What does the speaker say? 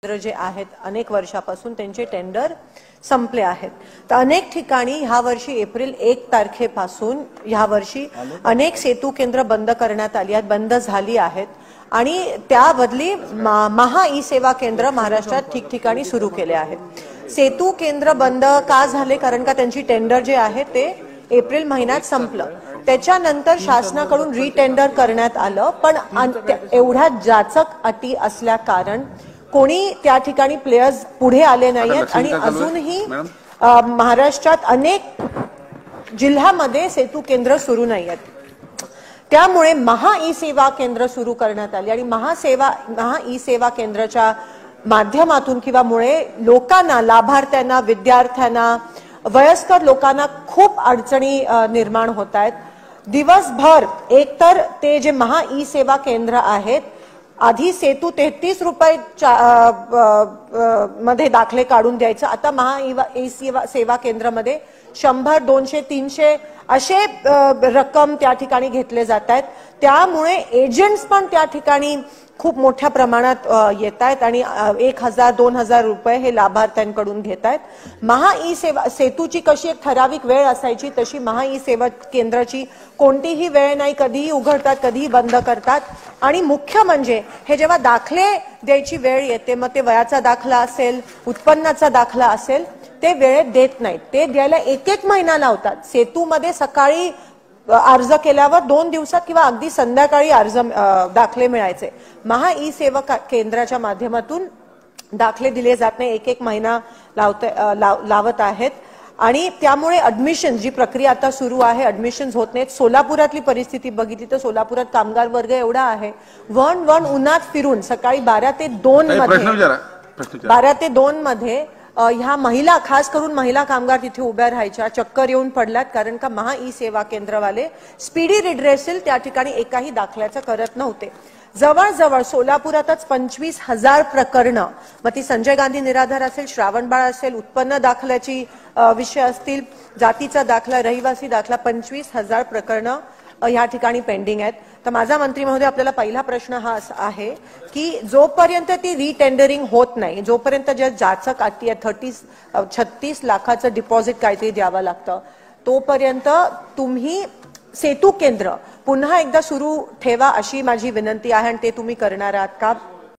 जे आहेत अनेक वर्षापासून त्यांचे टेंडर संपले आहेत। तर अनेक ठिकाणी ह्या वर्षी एप्रिल 1 तारखेपासून ह्या वर्षी अनेक सेतू केंद्र बंद करण्यात आली आहेत, बंद झाली आहेत आणि त्या बदली महा ई सेवा केंद्र महाराष्ट्रात ठिकठिकाणी सुरू केले आहेत। सेतू केंद्र बंद का झाले? कारण का त्यांची टेंडर जे आहे ते एप्रिल महिन्यात संपलं। त्याच्यानंतर शासनाकडून रिटेंडर करण्यात आलं, पण एवढ्या जाचक अटी असल्या कारण कोणी त्या ठिकाणी प्लेयर्स पुढे आले नाहीत आणि अजूनही महाराष्ट्रात अनेक जिल्ह्यामध्ये सेतू केंद्र सुरू नाहीत। त्यामुळे महा ई सेवा केंद्र सुरू करण्यात आली आणि महा ई सेवा केंद्राच्या माध्यमातून किंवा मुळे लोकांना, लाभार्थ्यांना, विद्यार्थ्यांना, वयस्कर लोकांना खूप अडचणी निर्माण होत आहेत। दिवसभर एकतर ते जे महा ई सेवा केंद्र आहेत, आधी सेतू 33 रुपये मध्ये दाखले काढून द्यायचं, आता महा ई सेवा केंद्रामध्ये 100, 200, 300 असे रक्कम त्या ठिकाणी घेतले जात आहेत। त्यामुळे एजंट्स पण त्या ठिकाणी खूप मोठ्या प्रमाणात येत आहेत आणि 1000, 2000 रुपये हे लाभार्थ्यांकडून घेत आहेत। महा ई सेवा सेतूची कशी एक ठराविक वेळ असायची, तशी महा ई सेवा केंद्राची कोणतीही वेळ नाही, कधीही उघडतात, कधीही बंद करतात। आणि मुख्य म्हणजे हे जेव्हा दाखले द्यायची वेळ येते, मग ते वयाचा दाखला असेल, उत्पन्नाचा दाखला असेल, ते वेळेत देत नाहीत। ते द्यायला एक महिना लावतात। सेतूमध्ये सकाळी अर्ज केल्यावर 2 दिवसात किंवा अगदी संध्याकाळी दाखले मिळायचे। महा ई सेवा केंद्राच्या माध्यमातून दाखले दिले जात नाही, एक महिना लावत आहेत आणि त्यामुळे ऍडमिशन जी प्रक्रिया आता सुरू आहे, ऍडमिशन्स होत नाहीत। सोलापुरातली परिस्थिती बघितली तर सोलापुरात कामगार वर्ग एवढा आहे, वन उन्हात फिरून सकाळी 12 ते 2 मध्ये ह्या महिला, खास करून महिला कामगार तिथे उभ्या राहायच्या, चक्कर येऊन पडल्यात, कारण का महा ई सेवा केंद्रवाले स्पीडी रिड्रेसल त्या ठिकाणी एकाही दाखल्याचं करत नव्हते। जवळजवळ सोलापुरातच 25,000 प्रकरणं, मग ती संजय गांधी निराधार असेल, श्रावणबाळ असेल, उत्पन्न दाखल्याची विषय असतील, जातीचा दाखला, रहिवासी दाखला, 25,000 प्रकरणं या ठिकाणी पेंडिंग आहेत। तर माझा मंत्री महोदय आपल्याला पहिला प्रश्न हा आहे की जोपर्यंत ती रिटेंडरिंग होत नाही, जोपर्यंत जे जाचक अटी आहे, 36 लाखाचं डिपॉझिट काहीतरी द्यावं लागतं, तोपर्यंत तुम्ही सेतू केंद्र पुन्हा एकदा सुरू ठेवा अशी माझी विनंती आहे आणि ते तुम्ही करणार आहात का?